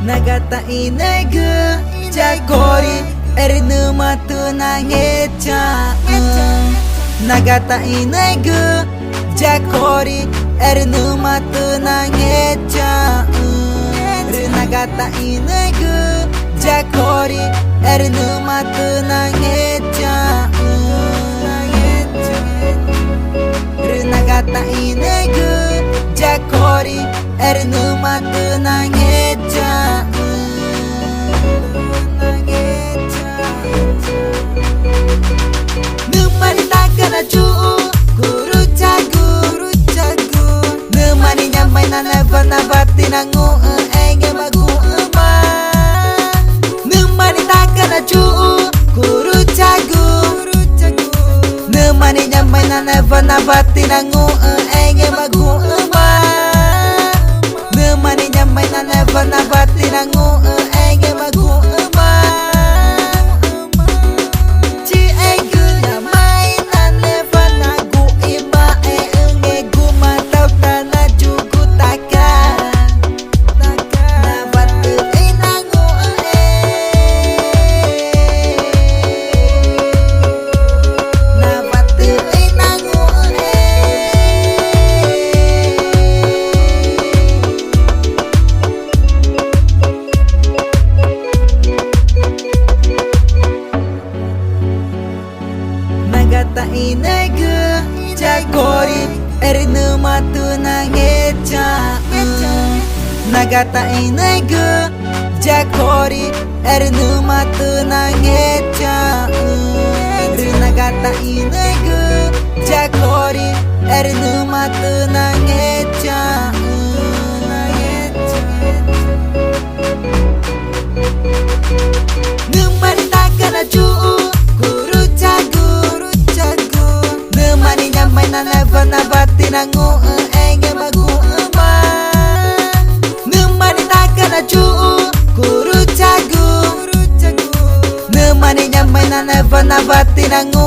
Nagata inegu Jagori Erinu matu nangecha Nagata inegu Jagori Erinu matu nangecha Nagata inegu Jagori Erinu matu nangecha Nagata inegu Jagori Erinu matu nangecha Numani takana cuu Guru cagu Numani nyamai na neva na bati na ngu enge magu ema Numani takana cuu Guru cagu Numani nyamai na neva na bati na ngu enge magu ema Numani nyamai na neva na bati na ngu enge magu ema Nagata inegu Jagori Erinu matu nangecha Nagata inegu Jagori Erinu matu nangecha Nagata inegu Jagori Erinu matu nangecha Numani takana cuu na neva na bati na ngu enge magu ema Numani takana cuu Guru cagu Numani nyamai na neva na bati na ngu